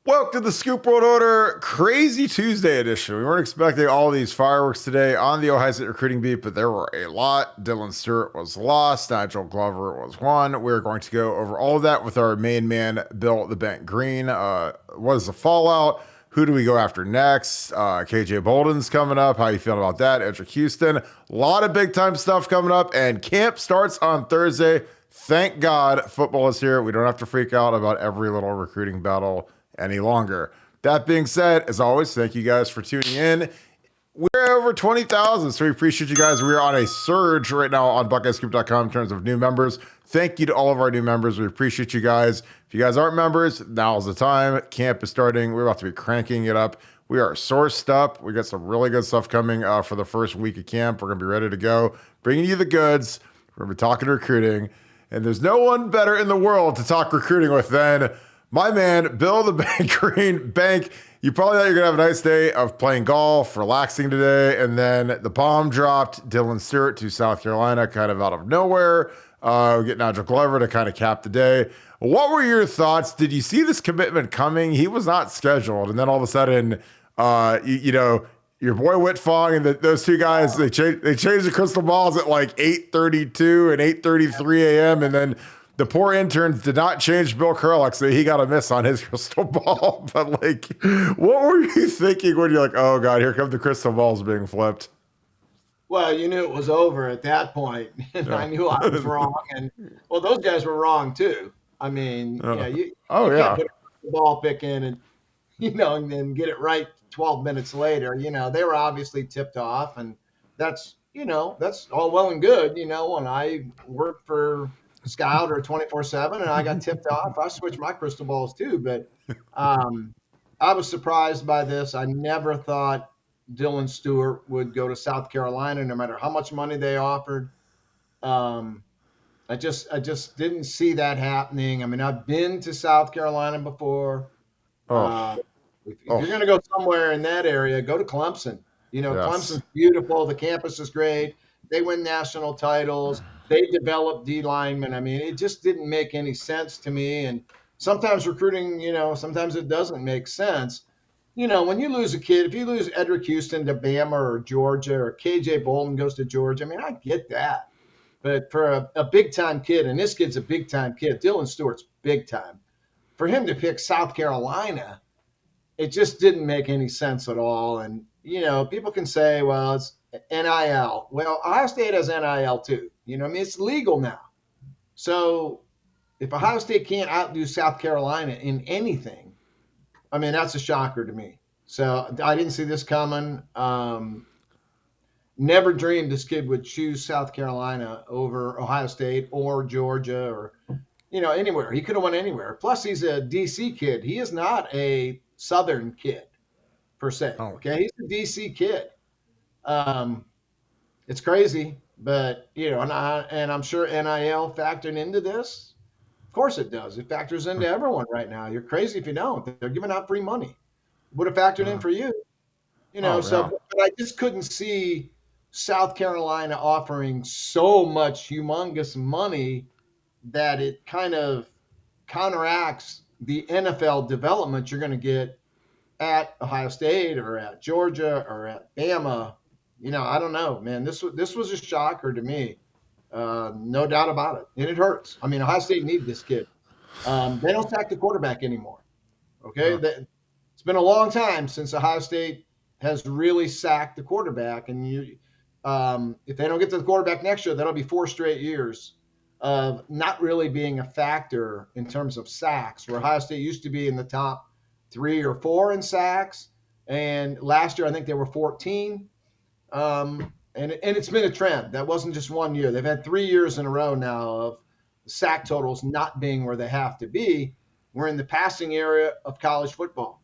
Welcome to the Scoop World Order Crazy Tuesday edition. We weren't expecting all these fireworks today on the Ohio State recruiting beat, but there were a lot. Dylan Stewart was lost. Nigel Glover was one. We're going to go over all of that with our main man, Bill the Bank Greene. What is the fallout? Who do we go after next? KJ Bolden's coming up. How you feeling about that? Edric Houston. A lot of big time stuff coming up, and camp starts on Thursday. Thank God football is here. We don't have to freak out about every little recruiting battle any longer. That being said, as always, thank you guys for tuning in. We're over 20,000, so we appreciate you guys. We're on a surge right now on BuckeyeScoop.com in terms of new members. Thank you to all of our new members. We appreciate you guys. If you guys aren't members, now's the time. Camp is starting. We're about to be cranking it up. We are sourced up. We got some really good stuff coming for the first week of camp. We're going to be ready to go, bringing you the goods. We're going to be talking recruiting. And there's no one better in the world to talk recruiting with than my man, Bill the Bank Greene. Bank, you probably thought you were going to have a nice day of playing golf, relaxing today, and then the bomb dropped Dylan Stewart to South Carolina kind of out of nowhere. We get Nigel Glover to kind of cap the day. What were your thoughts? Did you see this commitment coming? He was not scheduled, and then all of a sudden, your boy Whitfong and those two guys, they changed the crystal balls at like 8:32 and 8:33 a.m., and then the poor interns did not change Bill Kurlick, so he got a miss on his crystal ball. But, like, what were you thinking when you're like, oh, God, here come the crystal balls being flipped? Well, you knew it was over at that point, and I knew I was wrong. And, well, those guys were wrong, too. I mean, you can't put a ball pick in and, and then get it right 12 minutes later. They were obviously tipped off, and that's all well and good. When I worked for Scout or 24/7 and I got tipped off, I switched my crystal balls too. But I was surprised by this. I never thought Dylan Stewart would go to South Carolina, no matter how much money they offered. I just didn't see that happening. I mean, I've been to South Carolina before. If you're going to go somewhere in that area, go to Clemson. Yes. Clemson's beautiful. The campus is great. They win national titles. They develop D linemen. I mean, it just didn't make any sense to me. And sometimes recruiting, sometimes it doesn't make sense. When you lose a kid, if you lose Edric Houston to Bama or Georgia, or KJ Bolden goes to Georgia, I mean, I get that. But for a big-time kid, and this kid's a big-time kid, Dylan Stewart's big-time, for him to pick South Carolina, it just didn't make any sense at all. And, people can say, well, it's NIL. Well, Ohio State has NIL too. It's legal now. So if Ohio State can't outdo South Carolina in anything, I mean, that's a shocker to me. So I didn't see this coming. Never dreamed this kid would choose South Carolina over Ohio State or Georgia or, anywhere. He could have went anywhere. Plus, he's a DC kid. He is not a Southern kid per se. Okay. He's a DC kid. It's crazy, but and I'm sure NIL factored into this. Of course it does. It factors into everyone right now. You're crazy if you don't. They're giving out free money. Would have factored in for you. But I just couldn't see South Carolina offering so much humongous money that it kind of counteracts the NFL development you're going to get at Ohio State or at Georgia or at Bama. I don't know, man. This was a shocker to me, no doubt about it, and it hurts. I mean, Ohio State needs this kid. They don't sack the quarterback anymore. Okay, it's been a long time since Ohio State has really sacked the quarterback, and if they don't get to the quarterback next year, that'll be 4 straight years of not really being a factor in terms of sacks. Where Ohio State used to be in the top 3 or 4 in sacks, and last year I think they were 14. And it's been a trend. That wasn't just 1 year. They've had 3 years in a row now of sack totals not being where they have to be. We're in the passing area of college football.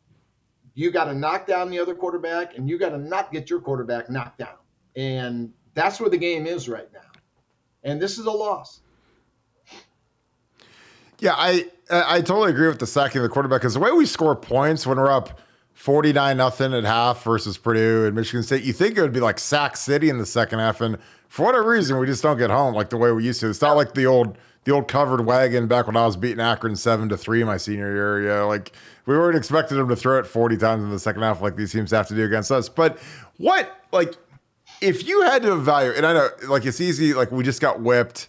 You got to knock down the other quarterback, and you got to not get your quarterback knocked down. And that's where the game is right now. And this is a loss. Yeah, I totally agree with the sacking of the quarterback, because the way we score points when we're up 49-0 at half versus Purdue and Michigan State, you think it would be like Sack City in the second half, and for whatever reason, we just don't get home like the way we used to. It's not like the old the old covered wagon back when I was beating Akron 7-3 my senior year. Yeah, like we weren't expecting them to throw it 40 times in the second half like these teams have to do against us. But what, like, if you had to evaluate, and I know, like, it's easy, like, we just got whipped.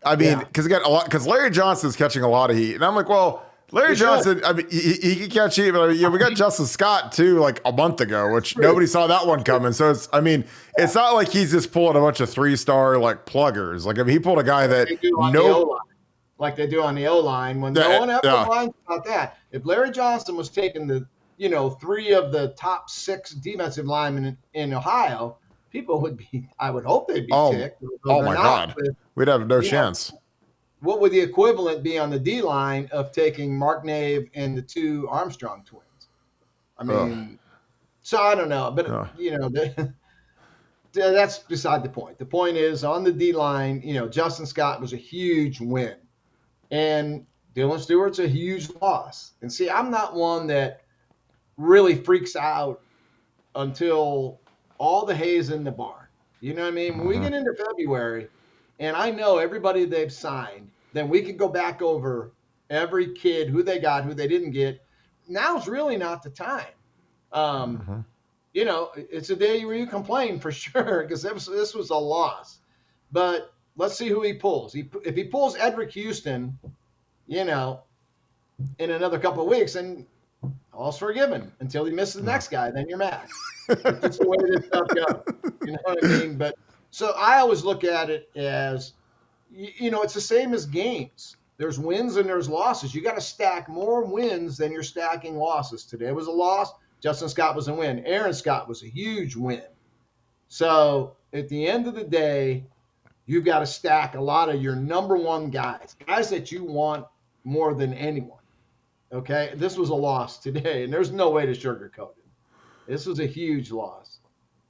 I mean, because Larry Johnson's catching a lot of heat, and I'm like, well, Larry Johnson, I mean, he can catch heat, but I mean, we got Justin Scott too, like a month ago, which nobody saw that one coming. So it's not like he's just pulling a bunch of 3-star like pluggers. Like, I mean, he pulled a guy that like they do on the O-line when no one ever whines about that. If Larry Johnson was taking the 3 of the top 6 defensive linemen in Ohio, people would be. I would hope they'd be ticked. Oh my God, we'd have no chance. What would the equivalent be on the D line of taking Mark Nave and the 2 Armstrong twins? I mean, so I don't know, but that's beside the point. The point is on the D line, Justin Scott was a huge win, and Dylan Stewart's a huge loss. And see, I'm not one that really freaks out until all the hay's in the barn. You know what I mean? When we get into February, and I know everybody they've signed, then we could go back over every kid, who they got, who they didn't get. Now's really not the time. It's a day where you complain for sure because this was a loss. But let's see who he pulls. If he pulls Edric Houston, in another couple of weeks, and all's forgiven until he misses the next guy, then you're mad. It's the way this stuff goes. You know what I mean? But so I always look at it as, it's the same as games. There's wins and there's losses. You got to stack more wins than you're stacking losses. Today was a loss. Justin Scott was a win. Aaron Scott was a huge win. So at the end of the day, you've got to stack a lot of your number one guys that you want more than anyone. Okay? This was a loss today, and there's no way to sugarcoat it. This was a huge loss.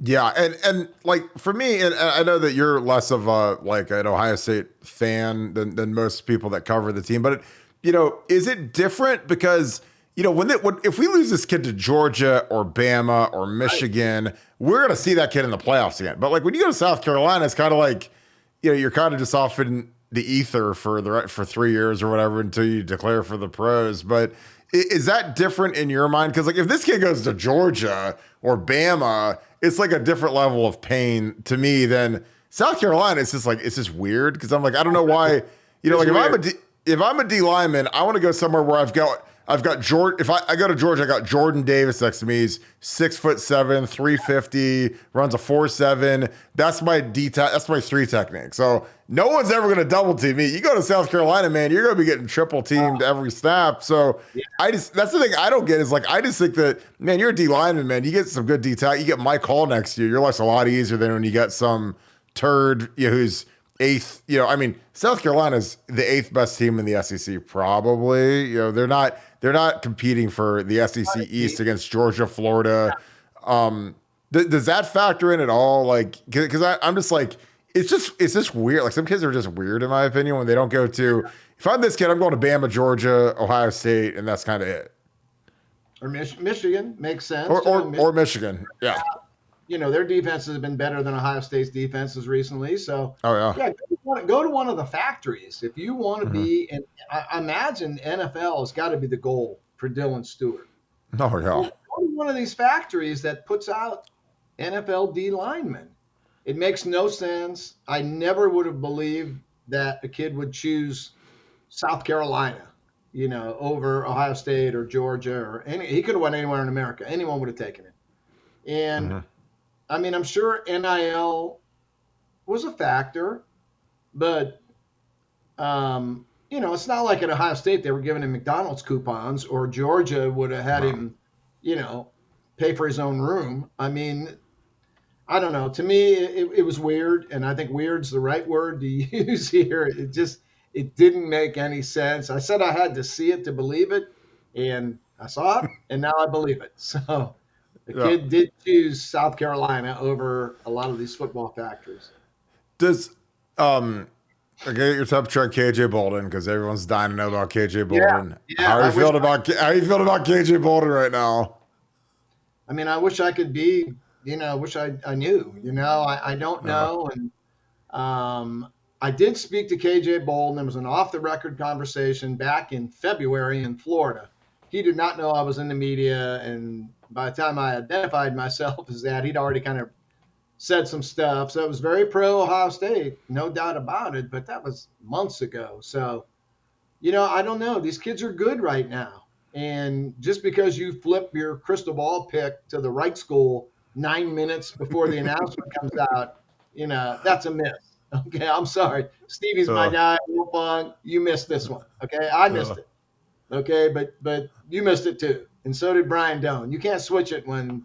Yeah, and like for me, and I know that you're less of an Ohio State fan than most people that cover the team, but is it different because if we lose this kid to Georgia or Bama or Michigan, we're gonna see that kid in the playoffs again. But like when you go to South Carolina, it's kind of like you're kind of just off in the ether for 3 years or whatever until you declare for the pros. But is that different in your mind? Because like if this kid goes to Georgia or Bama, it's like a different level of pain to me than South Carolina. It's just weird because I'm like, I don't know why. If I'm a D lineman, I want to go somewhere where I've got Jordan. If I go to Georgia, I got Jordan Davis next to me. He's 6'7", 350, runs a 4.7. That's my that's my 3 technique. So no one's ever going to double team me. You go to South Carolina, man, you're going to be getting triple teamed every snap. So that's the thing I don't get is like, I just think that, man, you're a D lineman, man. You get some good D tackle. You get Mike Hall next to you. Your life's a lot easier than when you got some turd who's 8th. I mean, South Carolina's the 8th best team in the SEC, probably. They're not competing for the SEC East against Georgia, Florida. Does that factor in at all? Like, because I'm just like, it's just weird. Like some kids are just weird in my opinion when they don't go to. If I'm this kid, I'm going to Bama, Georgia, Ohio State, and that's kind of it. Or Michigan makes sense. Or Michigan, yeah. Their defenses have been better than Ohio State's defenses recently. So, go to one of the factories if you want to be. And I imagine NFL has got to be the goal for Dylan Stewart. Oh yeah. Go to one of these factories that puts out NFL D linemen. It makes no sense. I never would have believed that a kid would choose South Carolina, over Ohio State or Georgia or any. He could have went anywhere in America. Anyone would have taken it. And I mean, I'm sure NIL was a factor, but, it's not like at Ohio State they were giving him McDonald's coupons or Georgia would have had him, pay for his own room. I mean, I don't know. To me, it was weird, and I think weird's the right word to use here. It didn't make any sense. I said I had to see it to believe it, and I saw it, and now I believe it. So the kid did choose South Carolina over a lot of these football factories. Does I get your temperature on KJ Bolden because everyone's dying to know about KJ Bolden. Yeah, how are you feeling about KJ Bolden right now? I mean, I wish I could be. Wish I knew. I don't know, and I did speak to KJ Bolden. There was an off-the-record conversation back in February in Florida. He did not know I was in the media, and by the time I identified myself as that, he'd already kind of said some stuff. So it was very pro Ohio State, no doubt about it, but that was months ago. So, I don't know. These kids are good right now. And just because you flip your crystal ball pick to the right school 9 minutes before the announcement comes out, that's a miss. Okay, I'm sorry. Stevie's my guy. Fun. You missed this one. Okay, I missed it. Okay, but you missed it too, and so did Brian Doan. You can't switch it when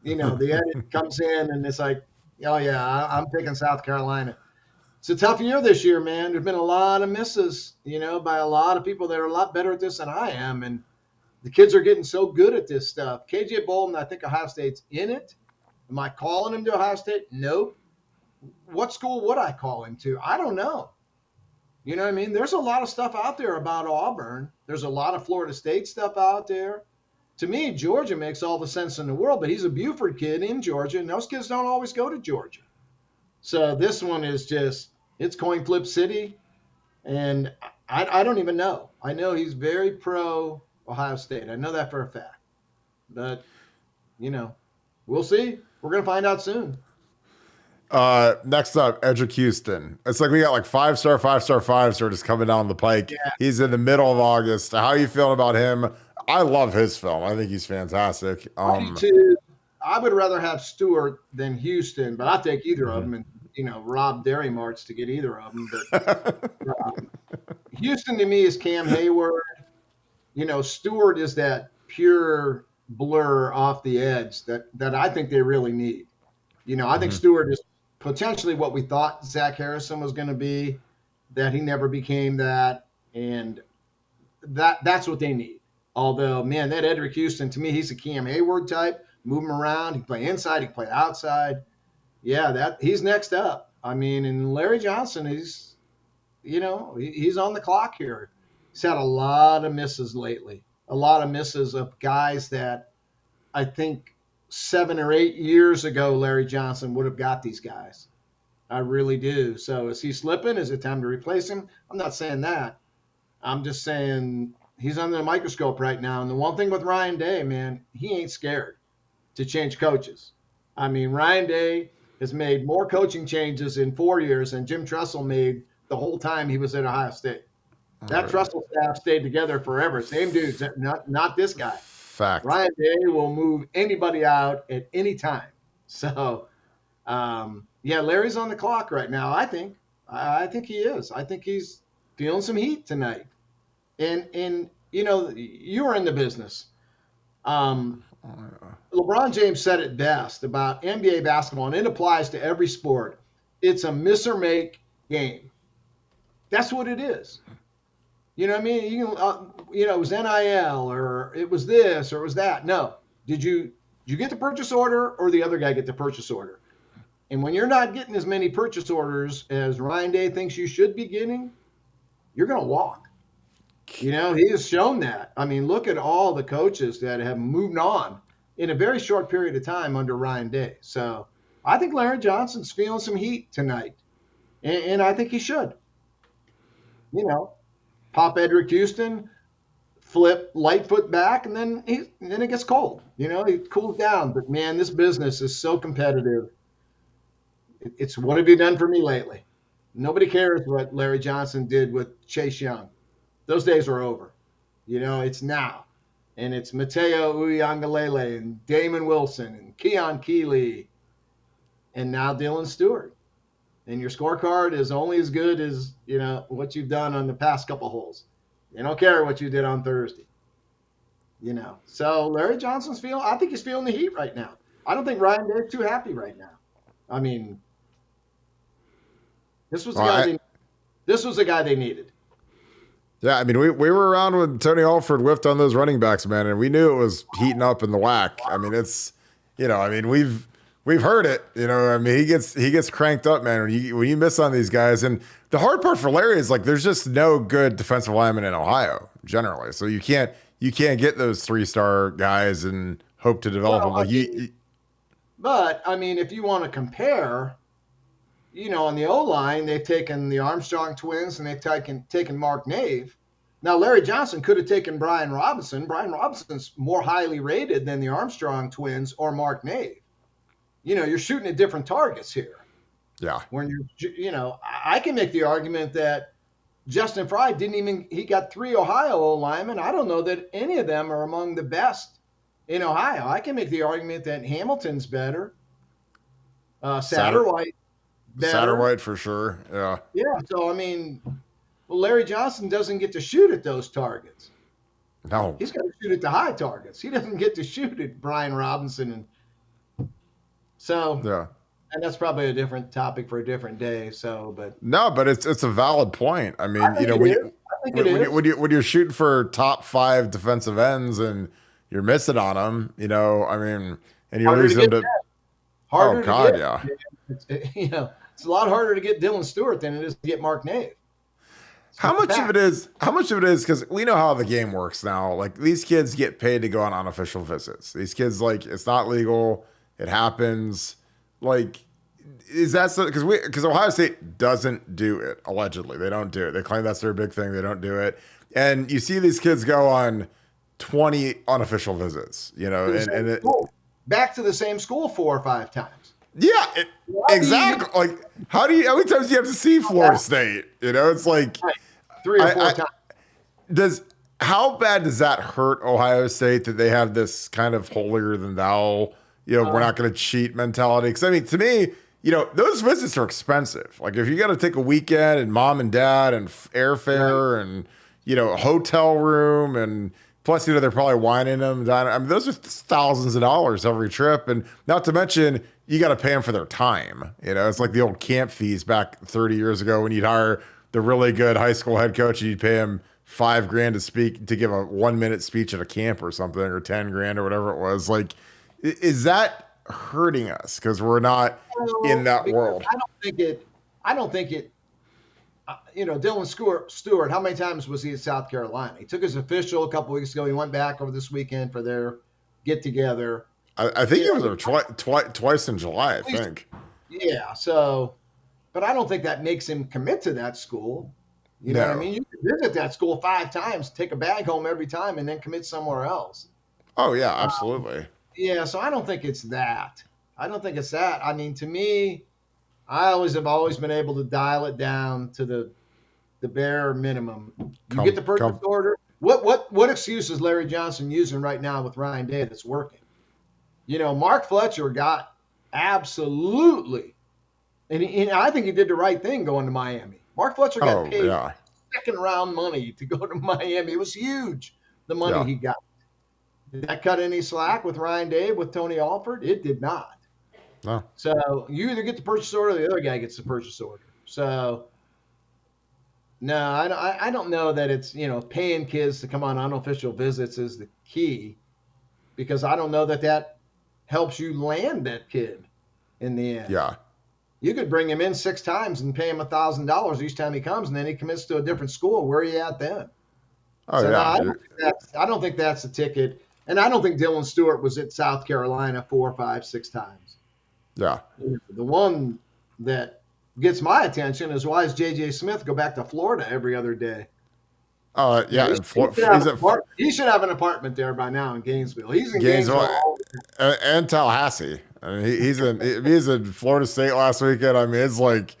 the edit comes in and it's like, oh yeah, I'm picking South Carolina. It's a tough year this year, man. There's been a lot of misses, by a lot of people that are a lot better at this than I am, and the kids are getting so good at this stuff. KJ Bolden, I think Ohio State's in it. Am I calling him to Ohio State? Nope. What school would I call him to? I don't know. You know what I mean? There's a lot of stuff out there about Auburn. There's a lot of Florida State stuff out there. To me, Georgia makes all the sense in the world, but he's a Buford kid in Georgia, and those kids don't always go to Georgia. So this one is just, it's coin flip city, and I don't even know. I know he's very pro Ohio State. I know that for a fact. But, we'll see. We're going to find out soon. Next up, Edric Houston. It's like we got like 5-star just coming down the pike. Yeah. He's in the middle of August. How are you feeling about him? I love his film. I think he's fantastic. I do too. I would rather have Stewart than Houston, but I'll take either of them and, rob Dairy Marts to get either of them. But Houston to me is Cam Hayward. Stewart is that pure blur off the edge that I think they really need. I think Stewart is potentially what we thought Zach Harrison was going to be, that he never became that, and that's what they need. Although, man, that Edric Houston, to me, he's a Cam Hayward type, move him around. He can play inside, he can play outside. Yeah, he's next up. I mean, and Larry Johnson, he's on the clock here. He's had a lot of misses lately, a lot of misses of guys that I think 7 or 8 years ago, Larry Johnson would have got these guys. I really do. So is he slipping? Is it time to replace him? I'm not saying that. I'm just saying he's under the microscope right now. And the one thing with Ryan Day, man, he ain't scared to change coaches. I mean, Ryan Day has made more coaching changes in 4 years than Jim Tressel made the whole time he was at Ohio State. That Tressel staff stayed together forever. Same dudes, not this guy. Fact. Ryan Day will move anybody out at any time. So, Larry's on the clock right now. I think he is. I think he's feeling some heat tonight. And you were in the business. LeBron James said it best about NBA basketball, and it applies to every sport. It's a miss or make game. That's what it is. You know what I mean? It was NIL or it was this or it was that. No. Did you get the purchase order or the other guy get the purchase order? And when you're not getting as many purchase orders as Ryan Day thinks you should be getting, you're going to walk. He has shown that. I mean, look at all the coaches that have moved on in a very short period of time under Ryan Day. So I think Larry Johnson's feeling some heat tonight. And I think he should. Pop Edric Houston, flip Lightfoot back, and then it gets cold. He cools down. But, man, this business is so competitive. It's what have you done for me lately? Nobody cares what Larry Johnson did with Chase Young. Those days are over. It's now. And it's Mateo Uiagalelei and Damon Wilson and Keon Keeley and now Dylan Stewart. And your scorecard is only as good as, what you've done on the past couple holes. They don't care what you did on Thursday. So Larry Johnson's I think he's feeling the heat right now. I don't think Ryan Day's too happy right now. I mean, this was the guy they needed. Yeah, I mean, we were around when Tony Alford whiffed on those running backs, man, and we knew it was heating up in the WAC. I mean, it's, we've heard it. I mean, he gets cranked up, man, when you miss on these guys. And the hard part for Larry is, like, there's just no good defensive linemen in Ohio generally. So you can't get those 3-star guys and hope to develop them. But I mean, if you want to compare, on the O-line, they've taken the Armstrong twins and they've taken Mark Nave. Now, Larry Johnson could have taken Brian Robinson. Brian Robinson's more highly rated than the Armstrong twins or Mark Nave. You're shooting at different targets here. Yeah. When I can make the argument that Justin Fry he got 3 Ohio O-linemen. I don't know that any of them are among the best in Ohio. I can make the argument that Hamilton's better. Satterwhite better. Satterwhite for sure. Yeah. Yeah. So, Larry Johnson doesn't get to shoot at those targets. No. He's got to shoot at the high targets. He doesn't get to shoot at Brian Robinson. Yeah. And that's probably a different topic for a different day. But it's a valid point. When you're shooting for top 5 defensive ends and you're missing on them, and you're losing them to. Harder oh God, to get. Yeah. It's a lot harder to get Dylan Stewart than it is to get Mark Nave. How much of it is? Because we know how the game works now. Like, these kids get paid to go on unofficial visits. These kids, it's not legal. It happens. Like, is that so? Because Ohio State doesn't do it, allegedly. They don't do it. They claim that's their big thing. They don't do it. And you see these kids go on 20 unofficial visits, back to the same school 4 or 5 times. Yeah, exactly. How many times do you have to see Florida State? It's like 3 or 4 times. How bad does that hurt Ohio State that they have this kind of holier than thou, we're not going to cheat mentality? Because to me, those visits are expensive. Like, if you got to take a weekend and mom and dad and airfare and a hotel room, and plus they're probably wining them. Those are thousands of dollars every trip, and not to mention you got to pay them for their time. It's like the old camp fees back 30 years ago when you'd hire the really good high school head coach and you'd pay him $5,000 to give a 1-minute speech at a camp or something, or $10,000 or whatever it was. Like, is that hurting us because we're not in that world? I don't think it. Dylan Stewart, how many times was he at South Carolina? He took his official a couple weeks ago. He went back over this weekend for their get together. I think he was there twice in July, I think. Yeah. But I don't think that makes him commit to that school. You know what I mean? You can visit that school 5 times, take a bag home every time, and then commit somewhere else. Oh, yeah, absolutely. Yeah, so I don't think it's that. To me, I have always been able to dial it down to the bare minimum. You get the purchase order. What excuse is Larry Johnson using right now with Ryan Day that's working? Mark Fletcher got absolutely, and I think he did the right thing going to Miami. Mark Fletcher got paid second-round money to go to Miami. It was huge, the money he got. Did that cut any slack with Ryan Day, with Tony Alford? It did not. No. So you either get the purchase order or the other guy gets the purchase order. So, no, I don't know that it's, paying kids to come on unofficial visits is the key, because I don't know that helps you land that kid in the end. Yeah. You could bring him in 6 times and pay him $1,000 each time he comes, and then he commits to a different school. Where are you at then? Oh, so yeah. No, I don't think that's the ticket. And I don't think Dylan Stewart was at South Carolina 4, 5, 6 times. Yeah. The one that gets my attention is, why does J.J. Smith go back to Florida every other day? Yeah. He should have an apartment there by now in Gainesville. He's in Gainesville and Tallahassee. He's in Florida State last weekend. It's like,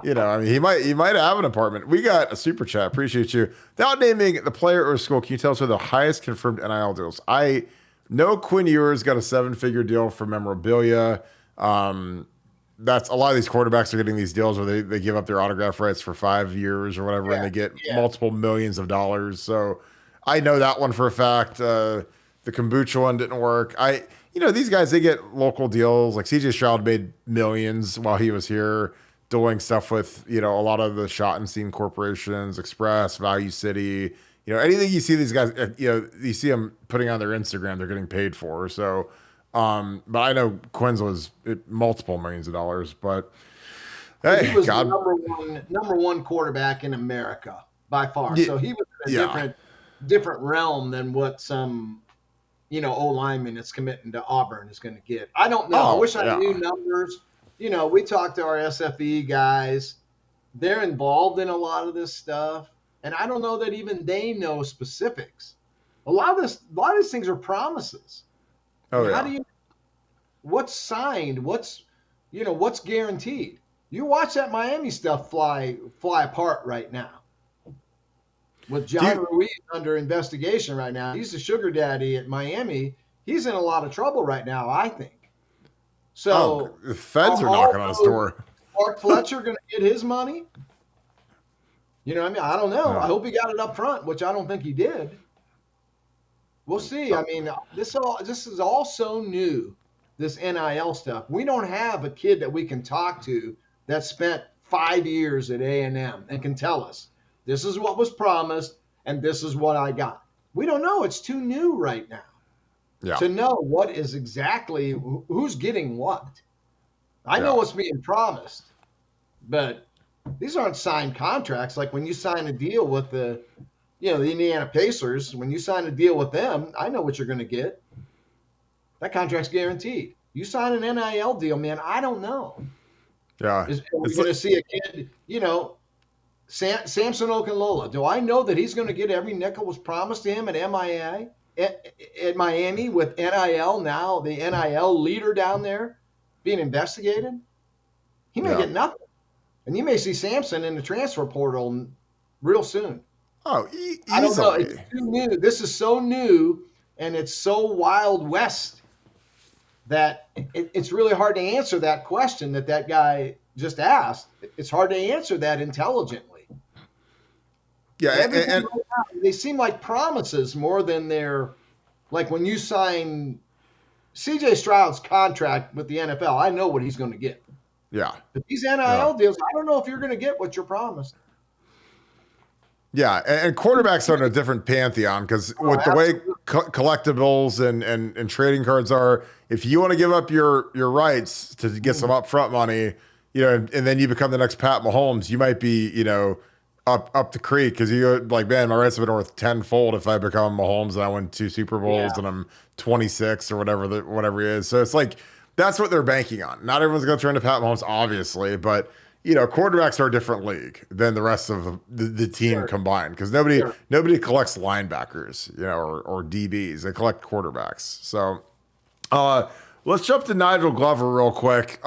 he might have an apartment. We got a super chat. Appreciate you. Without naming the player or school, can you tell us who the highest confirmed NIL deals? I know Quinn Ewers got a 7-figure deal for memorabilia. That's a lot of these quarterbacks are getting these deals where they give up their autograph rights for 5 years or whatever, and they get multiple millions of dollars. So I know that one for a fact. The kombucha one didn't work. These guys, they get local deals. Like CJ Stroud made millions while he was here doing stuff with, a lot of the Schottenstein corporations, Express, Value City, anything you see these guys, you see them putting on their Instagram, they're getting paid for. So, but I know Quinn's was multiple millions of dollars, but hey, he was the number one quarterback in America by far. So he was in a different realm than what some, O lineman that's committing to Auburn is going to get. I don't know. I wish I knew numbers. we talked to our SFE guys. They're involved in a lot of this stuff, and I don't know that even they know specifics. A lot of these things are promises. Oh, How yeah. do you? What's signed? What's guaranteed? You watch that Miami stuff fly apart right now. With John Ruiz under investigation right now, he's the sugar daddy at Miami. He's in a lot of trouble right now, I think. So the feds are knocking on his door. Mark Fletcher going to get his money? You know what I mean? I don't know. I hope he got it up front, which I don't think he did. We'll see. I mean, this is all so new, this NIL stuff. We don't have a kid that we can talk to that spent 5 years at A&M and can tell us, this is what was promised and this is what I got. We don't know. It's too new right now to know what is exactly who's getting what. I know what's being promised, but these aren't signed contracts. Like when you sign a deal with the Indiana Pacers, when you sign a deal with them, I know what you're going to get. That contract's guaranteed. You sign an NIL deal, man, I don't know. Yeah. We're going to see a kid, Samson Okunlola. Do I know that he's going to get every nickel was promised to him at Miami with NIL now, the NIL leader down there being investigated? He may get nothing. And you may see Samson in the transfer portal real soon. Oh, easily. I don't know. It's too new. This is so new, and it's so Wild West that it's really hard to answer that question that guy just asked. It's hard to answer that intelligently. Yeah, and they seem like promises more than they're like when you sign C.J. Stroud's contract with the NFL. I know what he's going to get. Yeah. But these NIL deals, I don't know if you're going to get what you're promised. Yeah, and quarterbacks are in a different pantheon because with the way collectibles and trading cards are, if you want to give up your rights to get some upfront money, and then you become the next Pat Mahomes, you might be, up the creek because you like, man, my rights have been worth tenfold if I become Mahomes and I win 2 Super Bowls and I'm 26 or whatever he is. So it's like that's what they're banking on. Not everyone's going to turn to Pat Mahomes, obviously, but quarterbacks are a different league than the rest of the team combined because nobody collects linebackers, or DBs. They collect quarterbacks. So let's jump to Nigel Glover real quick.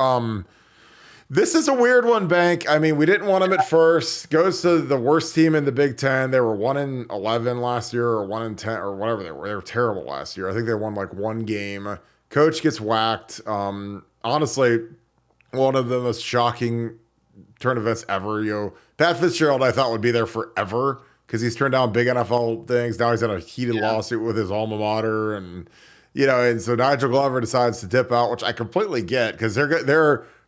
This is a weird one, Bank. I mean, we didn't want him at first. Goes to the worst team in the Big Ten. They were 1-11 last year or 1-10 or whatever they were. They were terrible last year. I think they won like 1 game. Coach gets whacked. Honestly, one of the most shocking turn events ever. Pat Fitzgerald, I thought would be there forever because he's turned down big NFL things. Now he's in a heated lawsuit with his alma mater, and so Nigel Glover decides to dip out, which I completely get because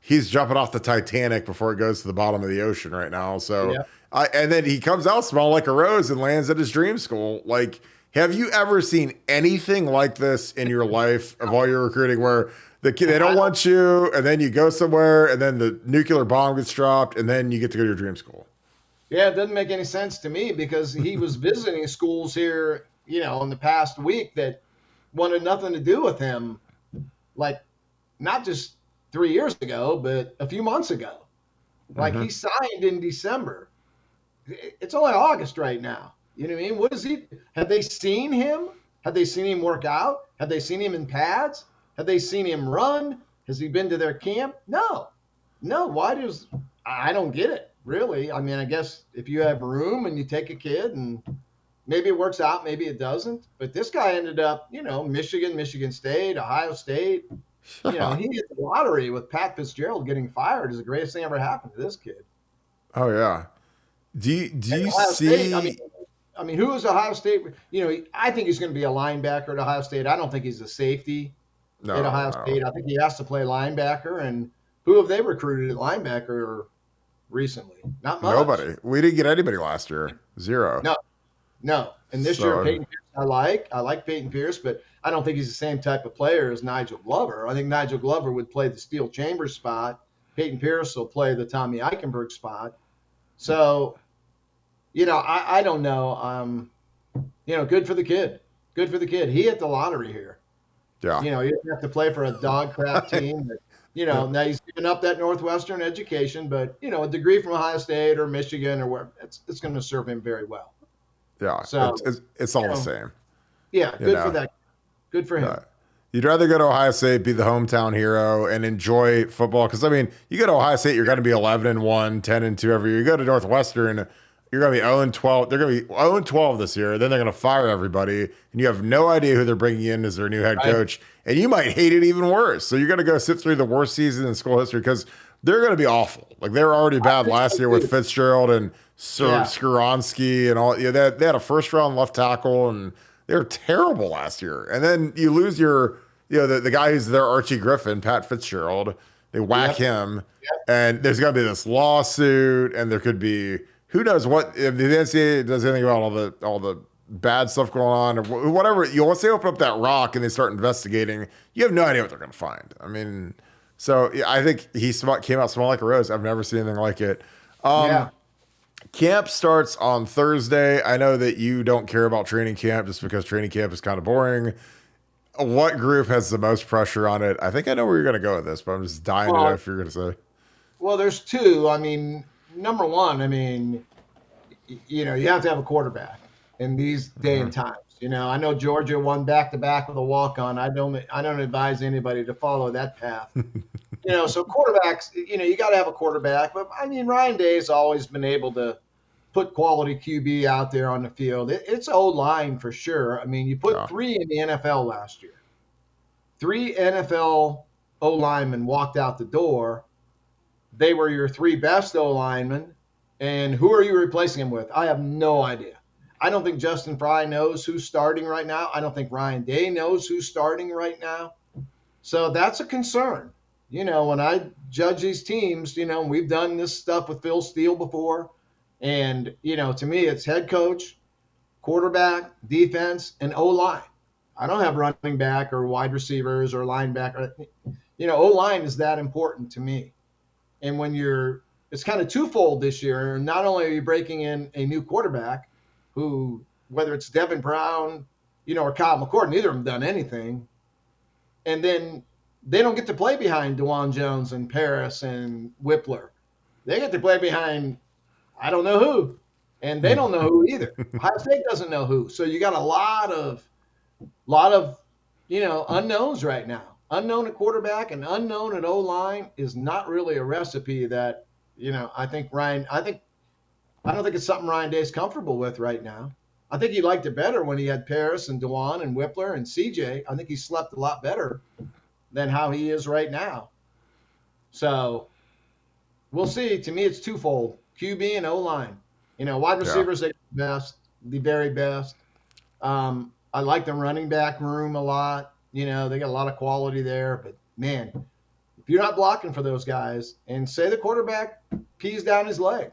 he's jumping off the Titanic before it goes to the bottom of the ocean right now. So, and then he comes out smelling like a rose and lands at his dream school. Like, have you ever seen anything like this in your life of all your recruiting where they don't want you, and then you go somewhere, and then the nuclear bomb gets dropped, and then you get to go to your dream school? Yeah, it doesn't make any sense to me because he was visiting schools here, in the past week that wanted nothing to do with him, like not just 3 years ago, but a few months ago. Like he signed in December. It's only August right now. You know what I mean? What is he? Have they seen him? Have they seen him work out? Have they seen him in pads? Have they seen him run? Has he been to their camp? No. I don't get it, really. I mean, I guess if you have room and you take a kid and maybe it works out, maybe it doesn't. But this guy ended up, Michigan State, Ohio State. He hit the lottery with Pat Fitzgerald getting fired is the greatest thing ever happened to this kid. Oh, yeah. Do you see? State, I mean, who is Ohio State? I think he's going to be a linebacker at Ohio State. I don't think he's a safety at Ohio State. I think he has to play linebacker. And who have they recruited at linebacker recently? Not much. Nobody. We didn't get anybody last year. 0. No. And this year, Peyton Pierce, I like Peyton Pierce, but I don't think he's the same type of player as Nigel Glover. I think Nigel Glover would play the Steel Chambers spot. Peyton Pierce will play the Tommy Eichenberg spot. So, I don't know. Good for the kid. Good for the kid. He hit the lottery here. Yeah. You know, you have to play for a dog crap team that, now he's given up that Northwestern education, but, a degree from Ohio State or Michigan or where it's going to serve him very well. Yeah. So, It's all the same. Yeah, You good for know. that. Good for him. You'd rather go to Ohio State, be the hometown hero, and enjoy football. Because I mean, you go to Ohio State, you're going to be 11-1, 10-2 every year. You go to Northwestern, you're going to be 0-12. They're going to be 0-12 this year. Then they're going to fire everybody, and you have no idea who they're bringing in as their new head coach, and you might hate it even worse. So you're going to go sit through the worst season in school history because they're going to be awful. Like they were already bad last year with Fitzgerald and Skoronski and all. They had a first round left tackle and. They were terrible last year. And then you lose the guy who's their Archie Griffin, Pat Fitzgerald. They whack him. And there's going to be this lawsuit. And there could be, who knows what, if the NCAA does anything about all the bad stuff going on or whatever. Once they open up that rock and they start investigating, you have no idea what they're going to find. I mean, so I think he came out small like a rose. I've never seen anything like it. Camp starts on Thursday. I know that you don't care about training camp just because training camp is kind of boring. What group has the most pressure on it? I think I know where you're going to go with this, but I'm just dying to know if you're going to say. Well, there's two. I mean, number one, you have to have a quarterback in these day and times. I know Georgia won back-to-back with a walk-on. I don't advise anybody to follow that path. So quarterbacks, you got to have a quarterback. But, Ryan Day's always been able to put quality QB out there on the field. It's O-line for sure. You put 3 in the NFL last year. 3 NFL O-linemen walked out the door. They were your 3 best O-linemen. And who are you replacing them with? I have no idea. I don't think Justin Fry knows who's starting right now. I don't think Ryan Day knows who's starting right now. So that's a concern. When I judge these teams, we've done this stuff with Phil Steele before. And, to me, it's head coach, quarterback, defense, and O-line. I don't have running back or wide receivers or linebacker. O-line is that important to me. And when it's kind of twofold this year. Not only are you breaking in a new quarterback who, whether it's Devin Brown, or Kyle McCord, neither of them done anything. And then they don't get to play behind DeJuan Jones and Paris and Whippler. They get to play behind I don't know who, and they don't know who either. Ohio State doesn't know who. So you got a lot of unknowns right now. Unknown at quarterback and unknown at O-line is not really a recipe that, I don't think it's something Ryan Day's comfortable with right now. I think he liked it better when he had Paris and DeJuan and Whippler and CJ. I think he slept a lot better than how he is right now. So we'll see. To me, it's twofold. QB and O-line. Wide receivers, they the very best. I like the running back room a lot. They got a lot of quality there. But, man, if you're not blocking for those guys and say the quarterback pees down his leg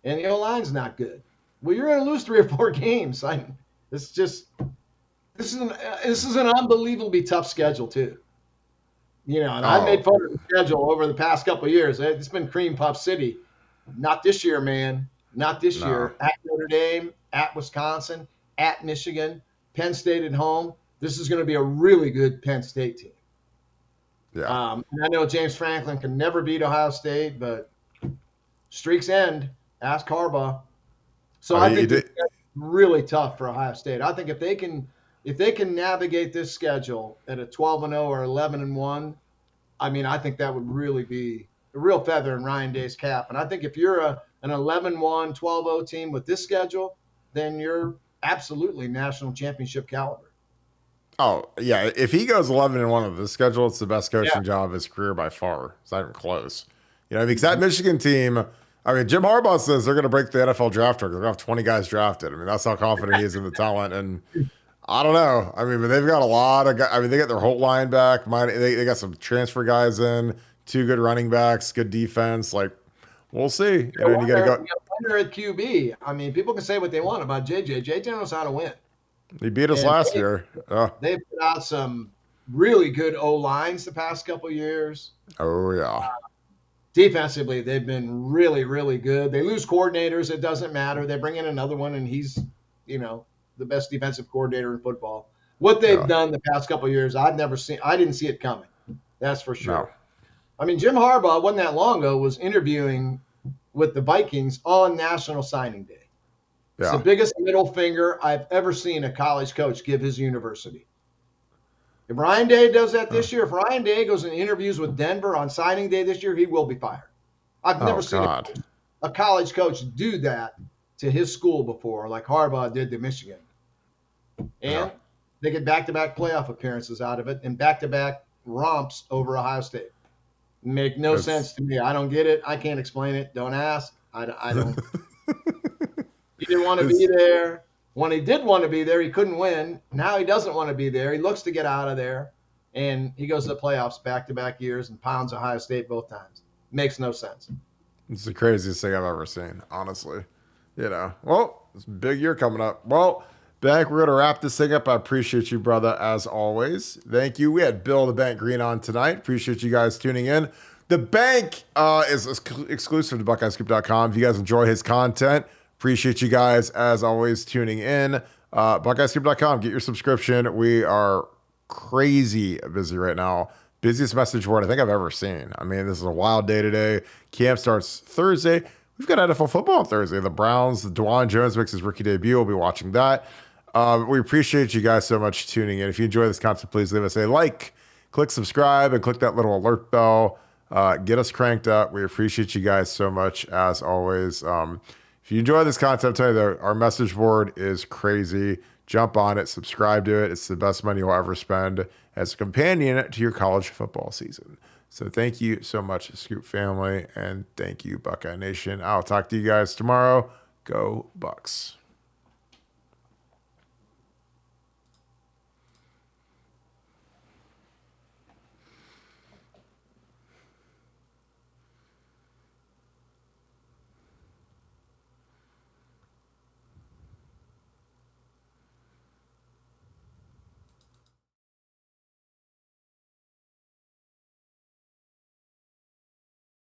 and the O-line's not good, well, you're going to lose 3 or 4 games. This is an unbelievably tough schedule, too. And I've made fun of the schedule over the past couple of years. It's been cream puff city. Not this year, man. Not this year. At Notre Dame, at Wisconsin, at Michigan, Penn State at home. This is going to be a really good Penn State team. Yeah. And I know James Franklin can never beat Ohio State, but streaks end. Ask Harbaugh. So I think it's really tough for Ohio State. I think if they can navigate this schedule at a 12-0 or 11-1, I think that would really be a real feather in Ryan Day's cap. And I think if you're an 11-1, 12-0 team with this schedule, then you're absolutely national championship caliber. Oh, yeah. If he goes 11-1 with this schedule, it's the best coaching job of his career by far. It's not even close. Because that Michigan team, Jim Harbaugh says they're going to break the NFL draft record. They're going to have 20 guys drafted. That's how confident he is in the talent. And I don't know. But they've got a lot of guys. They got their whole line back. They got some transfer guys in, 2 good running backs, good defense. We'll see. You got to go. Wonder at QB. People can say what they want about JJ. JJ knows how to win. He beat us last year. They've put out some really good O-lines the past couple of years. Oh, yeah. Defensively, they've been really, really good. They lose coordinators. It doesn't matter. They bring in another one, and he's, the best defensive coordinator in football. what they've done the past couple of years, I didn't see it coming. That's for sure. No. I mean, Jim Harbaugh, wasn't that long ago, was interviewing with the Vikings on National Signing Day. It's the biggest middle finger I've ever seen a college coach give his university. If Ryan Day does that this year, if Ryan Day goes and interviews with Denver on signing day this year, he will be fired. I've never seen a college coach do that to his school before, like Harbaugh did to Michigan. And they get back-to-back playoff appearances out of it and back-to-back romps over Ohio State. Make no sense to me. I don't get it. I can't explain it. Don't ask. I don't. He didn't want to be there. When he did want to be there, he couldn't win. Now he doesn't want to be there. He looks to get out of there. And he goes to the playoffs back-to-back years and pounds Ohio State both times. Makes no sense. It's the craziest thing I've ever seen, honestly. Well, it's a big year coming up. Well, Bank, we're going to wrap this thing up. I appreciate you, brother, as always. Thank you. We had Bill the Bank Greene on tonight. Appreciate you guys tuning in. The Bank is exclusive to BuckeyeScoop.com. If you guys enjoy his content, appreciate you guys, as always, tuning in. BuckeyeScoop.com. Get your subscription. We are crazy busy right now. Busiest message board I think I've ever seen. I mean, this is a wild day today. Camp starts Thursday. We've got NFL football on Thursday. The Browns, DeJuan Jones makes his rookie debut. We'll be watching that. We appreciate you guys so much tuning in. If you enjoy this content, please leave us a like, click subscribe, and click that little alert bell. Get us cranked up. We appreciate you guys so much, as always. If you enjoy this content, I'll tell you our message board is crazy. Jump on it, subscribe to it. It's the best money you'll ever spend as a companion to your college football season. So thank you so much, Scoop family, and thank you, Buckeye Nation. I'll talk to you guys tomorrow. Go Bucks.